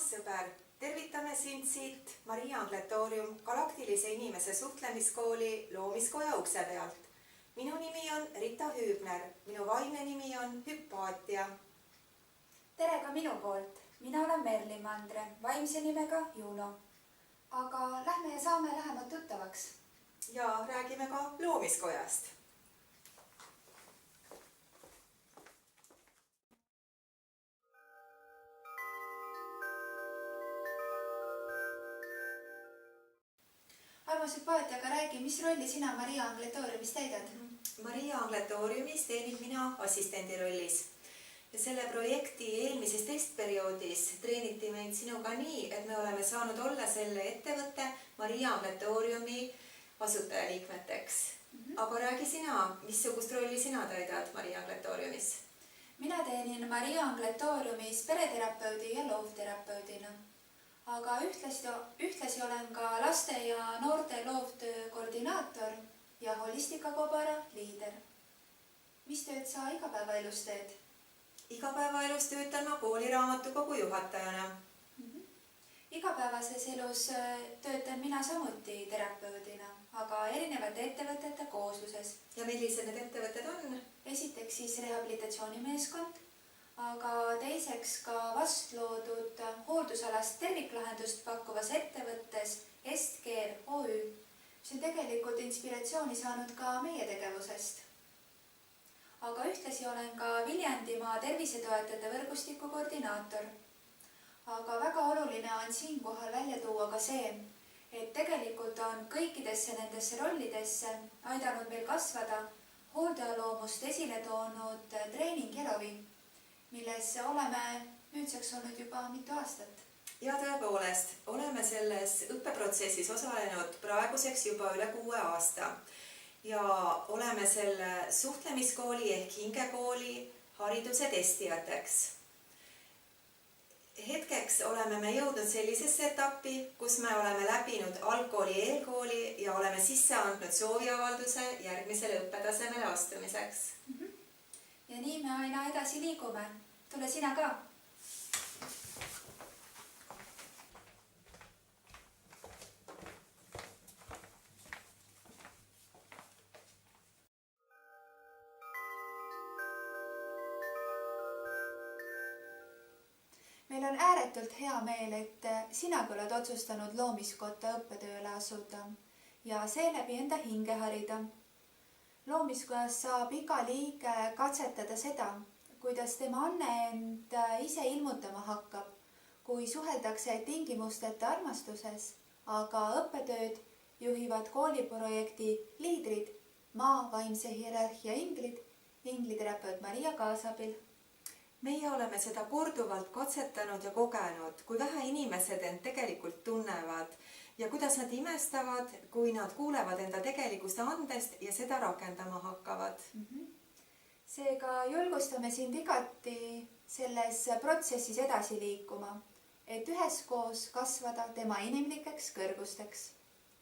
armas sõber, tervitame sind siit Maria Angletoorium galaktilise inimese suhtlemiskooli loomiskoja ukse pealt. Minu nimi on Rita Hüübner, minu vaimne nimi on Hüpaatia. Tere ka minu poolt. Mina olen Merlin Mandre, vaimse nimega Juno. Aga lähme ja saame lähemalt tuttavaks. Ja räägime ka loomiskojast. Armas Hüpaatia, aga räägi, mis rolli sina Maria Angletooriumis täidad? Maria Angletooriumis teenin mina assistendi rollis. Ja selle projekti eelmises testperioodis treeniti meid sinuga nii, et me oleme saanud olla selle ettevõtte Maria Angletooriumi asutajaliikmeteks. Aga räägi sina, missugust rolli sina täidad Maria Angletooriumis? Mina teenin Maria Angletooriumis pereterapeudi ja loovterapeudina. Aga ühtlasi olen ka laste ja noorte loovtöö koordinaator ja holistikakobara liider. Mis tööd sa igapäevaelus teed? Igapäevaelus töötan ma kooliraamatukogu juhatajana. Igapäevases elus töötan mina samuti terapeudina, aga erinevate ettevõtete koosluses. Ja millised need ettevõtted on? Esiteks siis rehabilitatsioonimeeskond, aga teiseks ka vastloodud hooldusalast terviklahendust pakkuvas ettevõttes Estcare OÜ, mis on tegelikult inspiratsiooni saanud ka meie tegevusest. Aga ühtlasi olen ka Viljandimaa tervisetoetajate võrgustiku koordinaator. Aga väga oluline on siinkohal välja tuua ka see, et tegelikult on kõikidesse nendesse rollidesse aidanud meil kasvada hooldajaloomust esile toonud treening Jerovi, milles oleme nüüdseks olnud juba mitu aastat. Ja tõepoolest, oleme selles õppeprotsessis osalenud praeguseks juba üle 6 aasta. Ja oleme selle suhtlemiskooli ehk hingekooli hariduse testijateks. Hetkeks oleme me jõudnud sellisesse etappi, kus me oleme läbinud algkooli ja eelkooli ja oleme sisse andnud sooviavalduse järgmisele õppetasemele astumiseks. Ja nii me aina edasi liigume. Tule sina ka. Meil on ääretult hea meel, et sinagi oled otsustanud loomiskotta õppetööle asuda ja seeläbi enda hinge harida. Loomiskojas saab iga liige katsetada seda, kuidas tema anne end ise ilmutama hakkab, kui suheldakse tingimusteta armastuses, aga õppetööd juhivad kooliprojekti liidrid, maa vaimse hierarhia ingliterapeut Maria kaasabil. Meie oleme seda korduvalt katsetanud ja kogenud, kui vähe inimesed end tegelikult tunnevad ja kuidas nad imestavad, kui nad kuulevad enda tegelikust andest ja seda rakendama hakkavad. Seega julgustame sind igati selles protsessis edasi liikuma, et üheskoos kasvada tema inimlikeks kõrgusteks.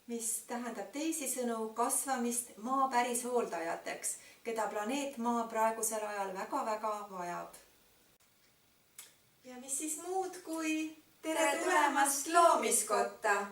Mis tähendab teisisõnu kasvamist maa päris hooldajateks, keda planeet maa praegusel ajal väga-väga vajab. Ja mis siis muud kui tere tulemast loomiskotta!